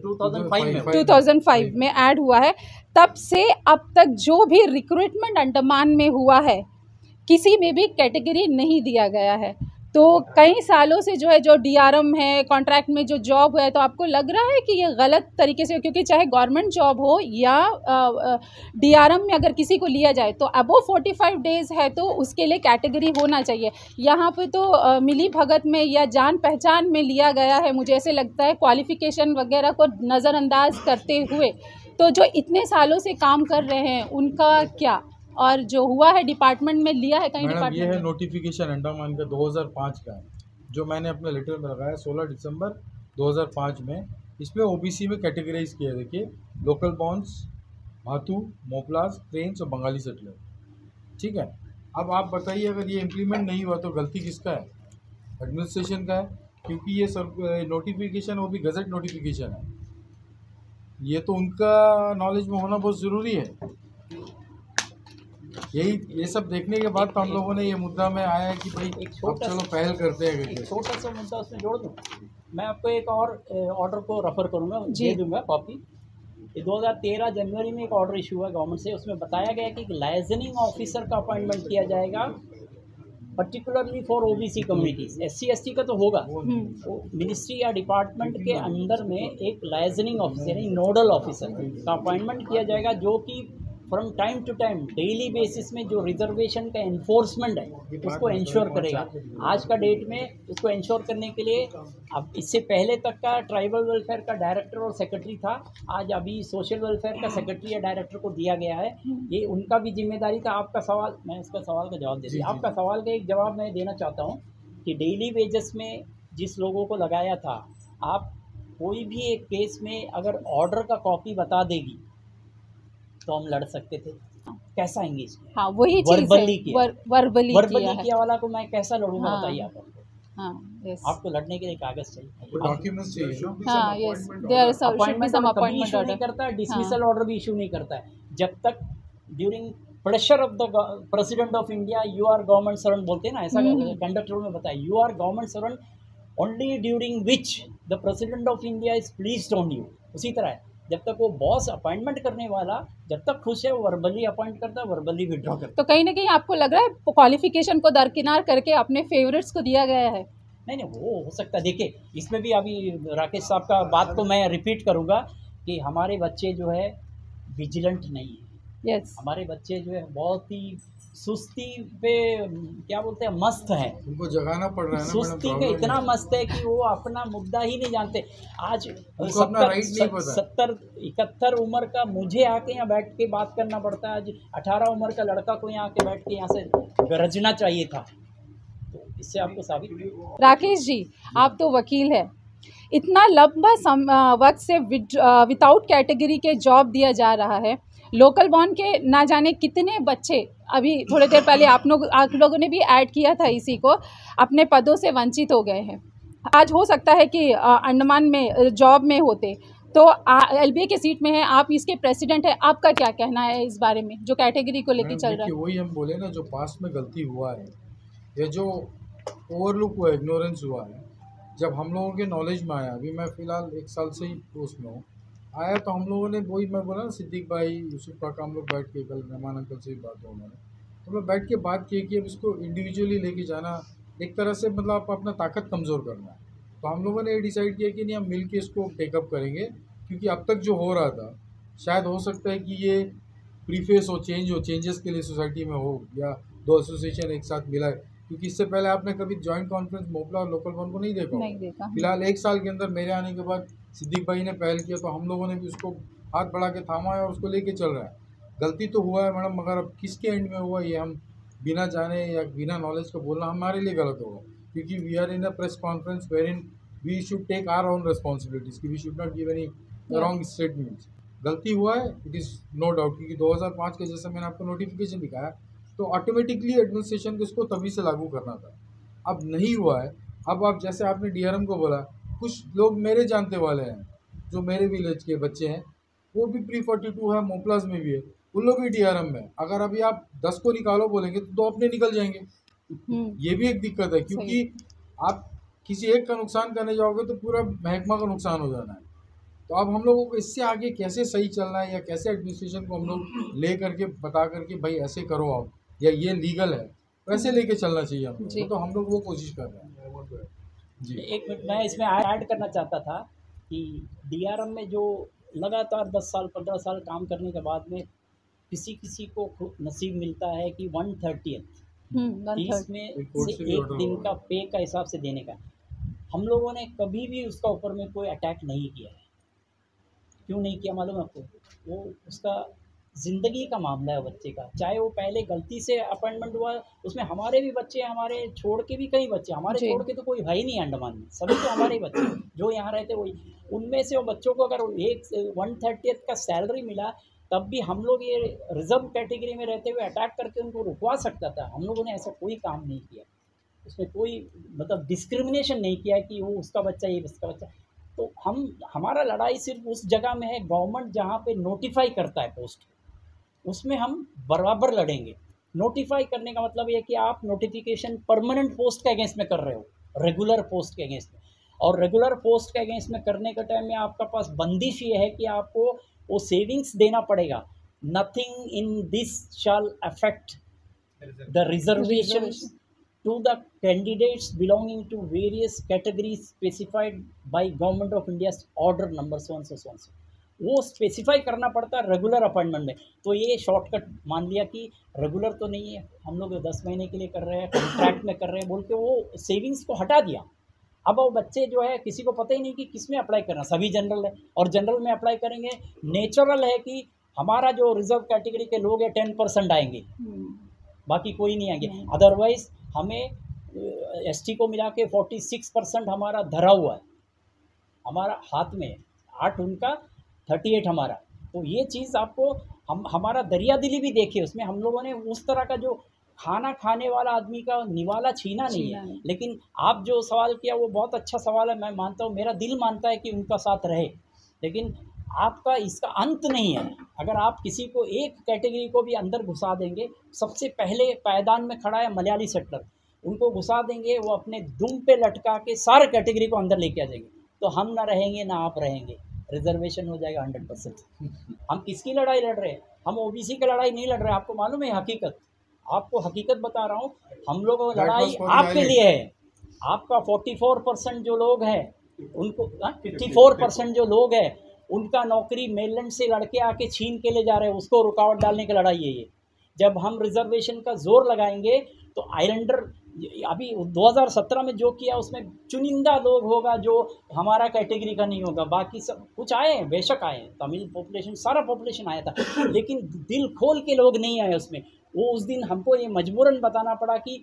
2005 में 2005 में ऐड हुआ है। तब से अब तक जो भी रिक्रूटमेंट अंडमान में हुआ है किसी में भी कैटेगरी नहीं दिया गया है। तो कई सालों से जो है जो डीआरएम है, कॉन्ट्रैक्ट में जो जॉब है, तो आपको लग रहा है कि ये गलत तरीके से, क्योंकि चाहे गवर्नमेंट जॉब हो या डीआरएम में अगर किसी को लिया जाए तो अबो 45 डेज़ है तो उसके लिए कैटेगरी होना चाहिए। यहाँ पे तो मिली भगत में या जान पहचान में लिया गया है, मुझे ऐसे लगता है, क्वालिफ़िकेशन वगैरह को नज़रअंदाज करते हुए। तो जो इतने सालों से काम कर रहे हैं उनका क्या, और जो हुआ है डिपार्टमेंट में लिया है कहीं डिपार्टमेंट ये है में? नोटिफिकेशन अंडमान का 2005 का है, जो मैंने अपने लेटर में लगाया 16 दिसंबर 2005 में। इसमें ओबीसी में कैटेगराइज किया है, देखिए, लोकल बॉन्ड्स, भातू, मोपलास, क्रेन्स और बंगाली सेटलर, ठीक है। अब आप बताइए, अगर ये इम्प्लीमेंट नहीं हुआ तो गलती किसका है? एडमिनिस्ट्रेशन का है, क्योंकि ये नोटिफिकेशन वो भी गजट नोटिफिकेशन है, ये तो उनका नॉलेज में होना बहुत ज़रूरी है। ये सब देखने के बाद तो हम लोगों ने ये मुद्दा में आया है कि भाई अब चलो पहल करते हैं। एक छोटा सा मुद्दा उसमें जोड़ दूँ, मैं आपको एक और ऑर्डर को रेफर करूँगा, दे दूँगा कॉपी। 2013 जनवरी में एक ऑर्डर इशू हुआ गवर्नमेंट से, उसमें बताया गया कि एक लाइजनिंग ऑफिसर का अपॉइंटमेंट किया जाएगा particularly for OBC communities. SC ST का तो होगा, तो मिनिस्ट्री या डिपार्टमेंट के अंदर में एक लाइजनिंग ऑफिसर यानी नोडल ऑफिसर का अपॉइंटमेंट किया जाएगा, जो कि from time to time daily basis में जो रिजर्वेशन का एनफोर्समेंट है उसको इंश्योर करेगा। आज का डेट में उसको इंश्योर करने के लिए, अब इससे पहले तक का ट्राइबल वेलफेयर का डायरेक्टर और सेक्रेटरी था, आज अभी सोशल वेलफेयर का सेक्रेटरी या डायरेक्टर को दिया गया है। ये उनका भी जिम्मेदारी था। आपका सवाल, मैं इसका सवाल का जवाब दे दूँ। आपका सवाल का एक जवाब मैं देना चाहता हूँ कि डेली वेजेस में जिस लोगों को लगाया था, आप कोई भी एक केस में अगर ऑर्डर का कॉपी बता देगी तो हम लड़ सकते थे। कैसा इंग्लिश? हाँ, वही चीज़ है, वर्बली किया वाला को मैं कैसा लड़ूंगा? हाँ, बताइए आप। हाँ, yes. आपको लड़ने के लिए कागज चाहिए, डॉक्यूमेंट्स चाहिए। हाँ, yes, there should be some appointment issue नहीं order. करता है, डिसमिसल ऑर्डर भी इशू नहीं करता है जब तक during pleasure of the president of India you are government servant बोलते हैं ना, ऐसा कंडक्ट रूल में बताया, you are government servant only during which the president of India is pleased on you. उसी तरह है, जब तक वो बॉस अपॉइंटमेंट करने वाला जब तक खुश है वो वर्बली अपॉइंट करता है, वर्बली विड्रॉ करता है। तो कहीं ना कहीं आपको लग रहा है क्वालिफिकेशन को दरकिनार करके अपने फेवरेट्स को दिया गया है? नहीं, वो हो सकता है। देखिए, इसमें भी अभी राकेश साहब का बात को मैं रिपीट करूँगा कि हमारे बच्चे जो है विजिलेंट नहीं है। Yes. हमारे बच्चे जो है बहुत ही सुस्ती पे क्या बोलते हैं, मस्त है। उनको जगाना पड़ रहा है ना, सुस्ती पे इतना मस्त है कि वो अपना मुद्दा ही नहीं जानते। आज 71 उम्र का मुझे आके यहाँ बैठ के बात करना पड़ता है, आज 18 उम्र का लड़का को यहाँ आके बैठ के यहाँ से गरजना चाहिए था। तो इससे आपको साबित। राकेश जी, आप तो वकील है, इतना लंबा वक्त से विदाउट कैटेगरी के जॉब दिया जा रहा है, लोकल बॉन्ड के ना जाने कितने बच्चे, अभी थोड़ी देर पहले आप लोगों ने भी ऐड किया था इसी को, अपने पदों से वंचित हो गए हैं। आज हो सकता है कि अंडमान में जॉब में होते तो LBA के सीट में है, आप इसके प्रेसिडेंट है, आपका क्या कहना है इस बारे में जो कैटेगरी को लेके चल रहा है? वही हम बोले ना, जो पास्ट में गलती हुआ है, ये जो ओवरलुक हुआ, इग्नोरेंस हुआ है, जब हम लोगों के नॉलेज में आया, अभी मैं फ़िलहाल 1 साल से ही पोस्ट में हूँ, आया तो हम लोगों ने वही, मैं बोला ना, सिद्दीक भाई, यूसुफ काका, हम लोग बैठ के, कल रहमान अंकल से भी बात हुआ हमारे, तो मैं बैठ के बात की कि अब इसको इंडिविजुअली लेके जाना एक तरह से मतलब आप अपना ताकत कमज़ोर करना है। तो हम लोगों ने ये डिसाइड किया कि नहीं, हम मिल के इसको टेकअप करेंगे, क्योंकि अब तक जो हो रहा था शायद हो सकता है कि ये प्रीफेस हो, चेंजेस के लिए सोसाइटी में हो, या 2 एसोसिएशन एक साथ मिला है, क्योंकि इससे पहले आपने कभी जॉइंट कॉन्फ्रेंस मोपला और लोकल बॉन्ड को नहीं देखा। फिलहाल 1 साल के अंदर मेरे आने के बाद सिद्दीक भाई ने पहल किया, तो हम लोगों ने भी उसको हाथ बढ़ा के थामा है और उसको लेके चल रहा है। गलती तो हुआ है मैडम, मगर अब किसके एंड में हुआ ये हम बिना जाने या बिना नॉलेज को बोलना हमारे लिए गलत होगा, क्योंकि we are in a press conference where in we should take our own responsibilities, कि we should not give any wrong statements. गलती हुआ है, इट इज़ नो डाउट, क्योंकि 2005 के जैसे मैंने आपको नोटिफिकेशन दिखाया तो ऑटोमेटिकली एडमिनिस्ट्रेशन को इसको तभी से लागू करना था। अब नहीं हुआ है। अब आप जैसे आपने DRM को बोला, कुछ लोग मेरे जानते वाले हैं जो मेरे विलेज के बच्चे हैं, वो भी प्री-42 है, मोप्लास में भी है, उन लोग भी डीआरएम में। अगर अभी आप 10 को निकालो बोलेंगे तो 2 अपने निकल जाएंगे। ये भी एक दिक्कत है, क्योंकि आप किसी एक का नुकसान करने जाओगे तो पूरा महकमा का नुकसान हो जाना है। तो अब हम लोगों को इससे आगे कैसे सही चलना है, या कैसे एडमिनिस्ट्रेशन को हम लोग ले करके बता करके भाई ऐसे करो आप, या ये लीगल है, वैसे लेके चलना चाहिए हम लोग। तो हम लोग वो कोशिश कर रहे हैं जी। एक मिनट मैं इसमें ऐड करना चाहता था कि डीआरएम में जो लगातार 10 साल 15 साल काम करने के बाद में किसी को नसीब मिलता है कि 1/30 में से एक दिन का पे का हिसाब से देने का। हम लोगों ने कभी भी उसका ऊपर में कोई अटैक नहीं किया है। क्यों नहीं किया मालूम है आपको? वो उसका ज़िंदगी का मामला है बच्चे का, चाहे वो पहले गलती से अपॉइंटमेंट हुआ, उसमें हमारे भी बच्चे हैं, हमारे छोड़ के भी कई बच्चे, हमारे छोड़ के तो कोई है ही नहीं अंडमान में, सभी तो हमारे ही बच्चे जो यहाँ रहते वही। उनमें से वो बच्चों को अगर 1/30 का सैलरी मिला, तब भी हम लोग ये रिजर्व कैटेगरी में रहते हुए अटैक करके उनको रुकवा सकता था। हम लोगों ने ऐसा कोई काम नहीं किया, उसमें कोई मतलब डिस्क्रिमिनेशन नहीं किया कि वो उसका बच्चा ये उसका बच्चा। तो हमारा लड़ाई सिर्फ उस जगह में है, गवर्नमेंट जहाँ पे नोटिफाई करता है पोस्ट, उसमें हम बराबर लड़ेंगे। नोटिफाई करने का मतलब ये कि आप नोटिफिकेशन परमानेंट पोस्ट के अगेंस्ट में कर रहे हो, रेगुलर पोस्ट के अगेंस्ट में, और रेगुलर पोस्ट के अगेंस्ट में करने के टाइम में आपका पास बंदिश ये है कि आपको वो सेविंग्स देना पड़ेगा। Nothing in this shell affect the reservation to the candidates belonging to various categories specified by Government of India's order number so and so। वो स्पेसिफाई करना पड़ता है रेगुलर अपॉइंटमेंट में। तो ये शॉर्टकट मान लिया कि रेगुलर तो नहीं है, हम लोग 10 महीने के लिए कर रहे हैं, कॉन्ट्रैक्ट में कर रहे हैं बोल के वो सेविंग्स को हटा दिया। अब वो बच्चे जो है किसी को पता ही नहीं कि किस में अप्लाई करना, सभी जनरल है और जनरल में अप्लाई करेंगे। नेचुरल है कि हमारा जो रिजर्व कैटेगरी के लोग हैं 10% आएंगे, बाकी कोई नहीं आएंगे। अदरवाइज़ हमें एसटी को मिला के 46% हमारा धरा हुआ है, हमारा हाथ में 8 उनका 38 हमारा। तो ये चीज़ आपको हमारा दरिया दिली भी देखिए, उसमें हम लोगों ने उस तरह का जो खाना खाने वाला आदमी का निवाला छीना नहीं है। लेकिन आप जो सवाल किया वो बहुत अच्छा सवाल है, मैं मानता हूँ, मेरा दिल मानता है कि उनका साथ रहे, लेकिन आपका इसका अंत नहीं है। अगर आप किसी को एक कैटेगरी को भी अंदर घुसा देंगे, सबसे पहले पायदान में खड़ा है मलयाली सेटलर, उनको घुसा देंगे, वो अपने दुम पे लटका के सारे कैटेगरी को अंदर लेके आ जाएंगे, तो हम ना रहेंगे ना आप रहेंगे, रिजर्वेशन हो जाएगा 100%। हम किसकी लड़ाई लड़ रहे हैं? हम ओबीसी की लड़ाई नहीं लड़ रहे। आपको मालूम है हकीकत, आपको हकीकत बता रहा हूँ, हम लोग लड़ाई आपके लिए है। आपका 44% जो लोग हैं उनको 54% जो लोग हैं उनका नौकरी मेलैंड से लड़के आके छीन के ले जा रहे हैं, उसको रुकावट डालने की लड़ाई है ये। जब हम रिजर्वेशन का जोर लगाएंगे तो आइलैंडर अभी 2017 में जो किया उसमें चुनिंदा लोग होगा जो हमारा कैटेगरी का नहीं होगा, बाकी सब कुछ आए हैं, बेशक आए हैं, तमिल पॉपुलेशन सारा पॉपुलेशन आया था, लेकिन दिल खोल के लोग नहीं आए उसमें। वो उस दिन हमको ये मजबूरन बताना पड़ा कि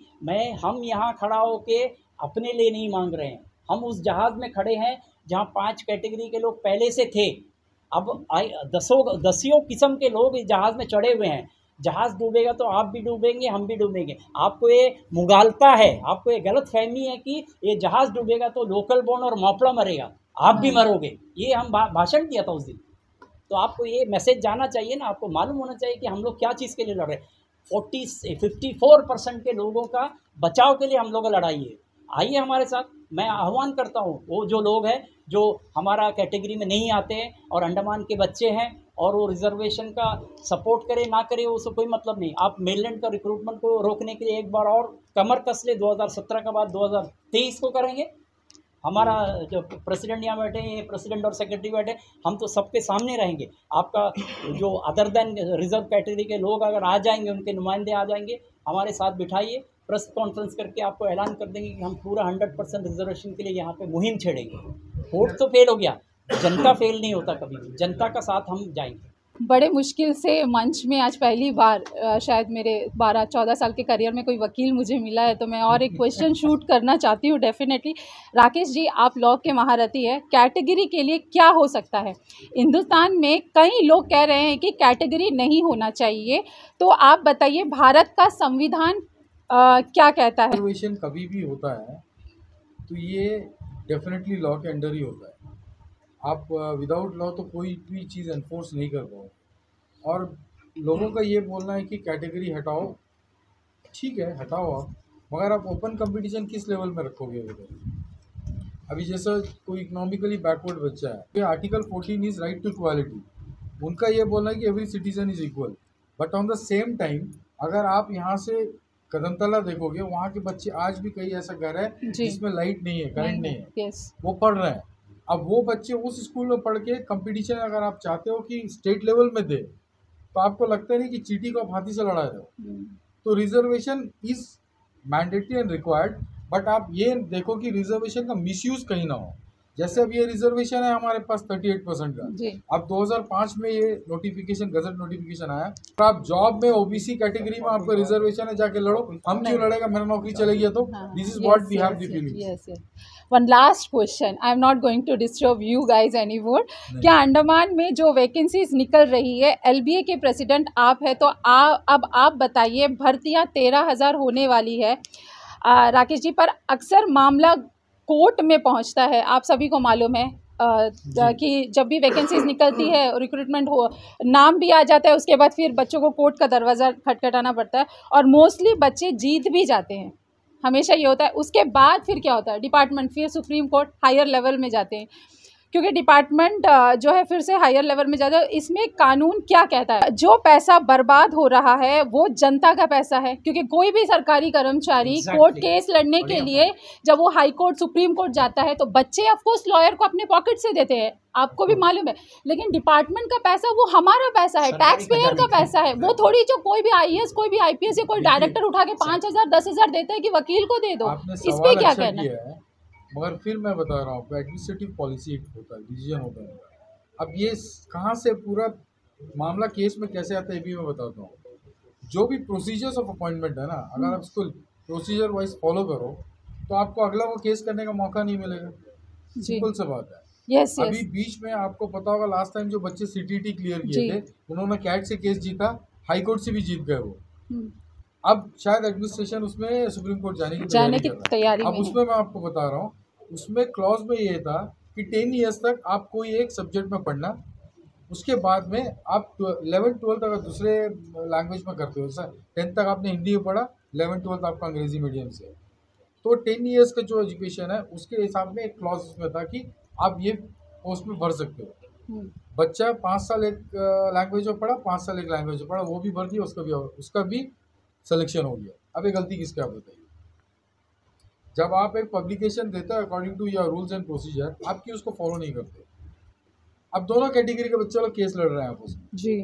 हम यहाँ खड़ा होके अपने लिए नहीं मांग रहे हैं, हम उस जहाज़ में खड़े हैं जहाँ 5 कैटेगरी के लोग पहले से थे, अब दसियों किस्म के लोग इस जहाज़ में चढ़े हुए हैं। जहाज़ डूबेगा तो आप भी डूबेंगे, हम भी डूबेंगे। आपको ये मुगालता है, आपको ये गलत फहमी है कि ये जहाज़ डूबेगा तो लोकल बॉन और मोपला मरेगा, आप भी मरोगे। ये हम भाषण किया था उस दिन। तो आपको ये मैसेज जाना चाहिए ना, आपको मालूम होना चाहिए कि हम लोग क्या चीज़ के लिए लड़ रहे हैं। 54% के लोगों का बचाव के लिए हम लोग लड़ाई है। आइए हमारे साथ, मैं आह्वान करता हूँ वो जो लोग हैं जो हमारा कैटेगरी में नहीं आते हैं और अंडमान के बच्चे हैं और वो रिजर्वेशन का सपोर्ट करे ना करे उससे कोई मतलब नहीं। आप मेलैंड का रिक्रूटमेंट को रोकने के लिए एक बार और कमर कस ले, 2017 के बाद 2023 को करेंगे। हमारा जो प्रेसिडेंट यहाँ बैठे हैं, प्रेसिडेंट और सेक्रेटरी बैठे, हम तो सबके सामने रहेंगे। आपका जो अदर देन रिजर्व कैटेगरी के लोग अगर आ जाएंगे, उनके नुमाइंदे आ जाएंगे, हमारे साथ बिठाइए, प्रेस कॉन्फ्रेंस करके आपको ऐलान कर देंगे कि हम पूरा 100% रिजर्वेशन के लिए यहाँ पे मुहिम छेड़ेंगे। वोट तो फेल हो गया, जनता फेल नहीं होता कभी भी, जनता का साथ हम जाएंगे। बड़े मुश्किल से मंच में आज पहली बार शायद मेरे 12-14 साल के करियर में कोई वकील मुझे मिला है, तो मैं और एक क्वेश्चन शूट करना चाहती हूँ डेफिनेटली। राकेश जी, आप लॉ के महारथी है, कैटेगरी के लिए क्या हो सकता है? हिंदुस्तान में कई लोग कह रहे हैं कि कैटेगरी नहीं होना चाहिए, तो आप बताइए भारत का संविधान क्या कहता है? रिजर्वेशन कभी भी होता है तो ये डेफिनेटली लॉ के अंडर ही होता है। आप विदाउट लॉ तो कोई भी चीज़ एनफोर्स नहीं कर पाओगे। और लोगों का ये बोलना है कि कैटेगरी हटाओ, ठीक है हटाओ आप, मगर आप ओपन कंपटीशन किस लेवल में रखोगे उधर? अभी जैसा कोई इकोनॉमिकली बैकवर्ड बच्चा है, ये article 14 is right to equality, उनका ये बोलना है कि every citizen is equal, but on the same time अगर आप यहाँ से कदमतला देखोगे, वहाँ के बच्चे आज भी कई ऐसा घर है जिसमें लाइट नहीं है, करंट नहीं है, यस वो पढ़ रहे हैं। अब वो बच्चे उस स्कूल में पढ़ के कंपटीशन अगर आप चाहते हो कि स्टेट लेवल में दे, तो आपको लगता नहीं कि चींटी को आप हाथी से लड़ा रहे हो। तो reservation is mandatory and required, but आप ये देखो कि रिजर्वेशन का मिसयूज कहीं ना हो। जैसे अब ये रिजर्वेशन है हमारे पास 38% का, अब 2005 में ये नोटिफिकेशन, गजट नोटिफिकेशन आया, तो आप जॉब में ओबीसी कैटेगरी में आपको रिजर्वेशन है, जाके लड़ो। हम क्यों लड़ेगा, मेरा नौकरी चलेगी तो। This is what we have the feeling. One last question, I am not going to disturb you guys any more. क्या अंडमान में जो वैकेंसीज निकल रही है, एलबीए के प्रेसिडेंट आप है, तो अब आप बताइए, भर्तियां 13,000 होने वाली है राकेश जी, पर अक्सर मामला कोर्ट में पहुंचता है। आप सभी को मालूम है कि जब भी वैकेंसीज निकलती है, रिक्रूटमेंट हो, नाम भी आ जाता है, उसके बाद फिर बच्चों को कोर्ट का दरवाज़ा खटखटाना पड़ता है, और मोस्टली बच्चे जीत भी जाते हैं, हमेशा ये होता है। उसके बाद फिर क्या होता है, डिपार्टमेंट फिर सुप्रीम कोर्ट, हायर लेवल में जाते हैं, क्योंकि डिपार्टमेंट जो है फिर से हायर लेवल में जाता है। इसमें कानून क्या कहता है? जो पैसा बर्बाद हो रहा है वो जनता का पैसा है, क्योंकि कोई भी सरकारी कर्मचारी कोर्ट केस लड़ने के लिए जब वो हाई कोर्ट, सुप्रीम कोर्ट जाता है, तो बच्चे ऑफकोर्स लॉयर को अपने पॉकेट से देते हैं, आपको भी मालूम है। लेकिन डिपार्टमेंट का पैसा वो हमारा पैसा है, टैक्स पेयर का पैसा है। वो थोड़ी जो कोई भी आईएएस, कोई भी आईपीएस या कोई डायरेक्टर उठा के 5,000 10,000 देता है कि वकील को दे दो। इस पे क्या कहना है? मगर फिर मैं बता रहा हूँ आपको, एडमिनिस्ट्रेटिव पॉलिसी होता है, डिसीजन होता है। अब ये कहाँ से पूरा मामला केस में कैसे आता है, ये भी मैं बताता हूँ। जो भी प्रोसीजर्स ऑफ अपॉइंटमेंट है ना, अगर आप इसको प्रोसीजर वाइज फॉलो करो तो आपको अगला वो केस करने का मौका नहीं मिलेगा। सिंपल सी बात है। yes, अभी बीच में आपको पता होगा, लास्ट टाइम जो बच्चे सीटीटी क्लियर किए थे, उन्होंने कैट से केस जीता, हाई कोर्ट से भी जीत गए वो। अब शायद एडमिनिस्ट्रेशन उसमें सुप्रीम कोर्ट जाने की तैयारी। अब उसमें मैं आपको बता रहा हूँ, उसमें क्लॉज में ये था कि 10 ईयर्स तक आप कोई एक सब्जेक्ट में पढ़ना, उसके बाद में आप 11th-12th अगर दूसरे लैंग्वेज में करते हो, जैसा 10th तक आपने हिंदी में पढ़ा, 11th-12th आपका अंग्रेजी मीडियम से, तो 10 ईयर्स का जो एजुकेशन है उसके हिसाब में एक क्लॉज उसमें था कि आप ये पोस्ट में भर सकते हो। बच्चा 5 साल एक लैंग्वेज में पढ़ा, 5 साल एक लैंग्वेज में पढ़ा, वो भी भर दिया, उसका भी सिलेक्शन हो गया। अब ये गलती किसकी, आप बताइए? जब आप एक पब्लिकेशन देते हो according to your rules and procedure, आप क्यों उसको फॉलो नहीं करते? अब दोनों कैटेगरी के बच्चे लोग केस लड़ रहे हैं आपस में जी,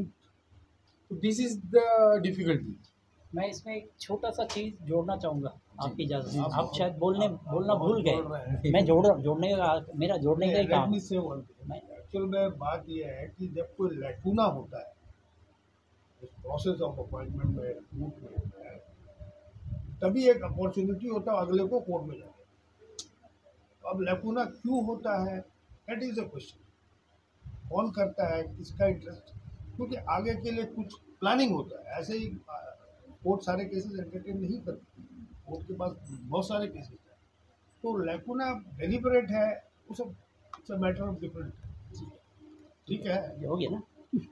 तो दिस इज द डिफिकल्टी। मैं इसमें एक छोटा सा चीज़ जोड़ना चाहूँगा, आपकी इजाज़त। आप शायद बोलना भूल गए, मैं जोड़ने का ही काम। एक्चुअल में बात यह है कि जब कोई लैकुना होता है प्रोसेस ऑफ अपॉइंटमेंट में, रिक्रूटमेंट में, तभी एक अपॉर्चुनिटी होता है अगले को कोर्ट में जाने। अब लैकुना क्यों होता है, दैट इज अ क्वेश्चन। कौन करता है, किसका इंटरेस्ट? क्योंकि आगे के लिए कुछ प्लानिंग होता है। ऐसे ही कोर्ट सारे केसेस एंटरटेन नहीं करती, कोर्ट के पास बहुत सारे केसेस हैं। तो लैकुना डेलिबरेट है, वो सब it's a matter of different. ठीक है, ये हो गया ना।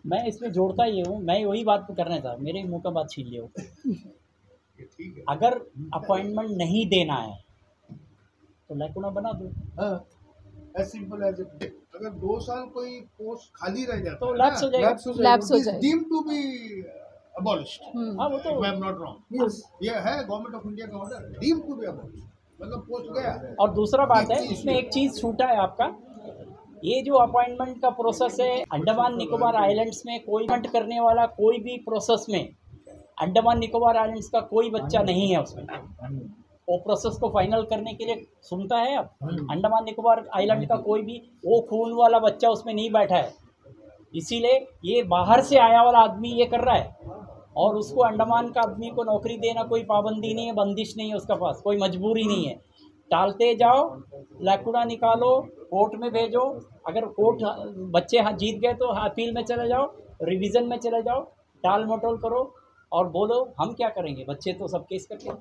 मैं इसमें जोड़ता ये हूँ, मैं वही बात करना था, मेरे मुँह का बात छीन लिया हो। ठीक है, अगर अपॉइंटमेंट नहीं देना है तो लैकुना बना दो। हाँ, एज सिंपल एज इट। अगर 2 साल कोई पोस्ट खाली रह जाता तो है लैप्स हो जाएगा, लैप्स हो जाएगा, डीम्ड टू बी abolished। हाँ वो तो If I am not wrong, ये है गवर्नमेंट ऑफ इंडिया का order, deemed to be abolished, मतलब पोस्ट गया। और दूसरा बात है, इसमें एक चीज़ छूटा है आपका, ये जो अपॉइंटमेंट का प्रोसेस है, अंडमान निकोबार आइलैंड्स में कोई अपॉइंट करने वाला कोई भी प्रोसेस में, अंडमान निकोबार आइलैंड्स का कोई बच्चा नहीं है उसमें। वो प्रोसेस को फाइनल करने के लिए सुनता है अब, अंडमान निकोबार आइलैंड का कोई भी वो खून वाला बच्चा उसमें नहीं बैठा है। इसीलिए ये बाहर से आया वाला आदमी ये कर रहा है, और उसको अंडमान का आदमी को नौकरी देना कोई पाबंदी नहीं है, बंदिश नहीं है उसका पास, कोई मजबूरी नहीं है। टालते जाओ, लैकुना निकालो, कोर्ट में भेजो। अगर कोर्ट बच्चे जीत गए तो अपील में चले जाओ, रिवीजन में चले जाओ, टाल मटोल करो और बोलो हम क्या करेंगे, बच्चे तो सब केस करते हैं।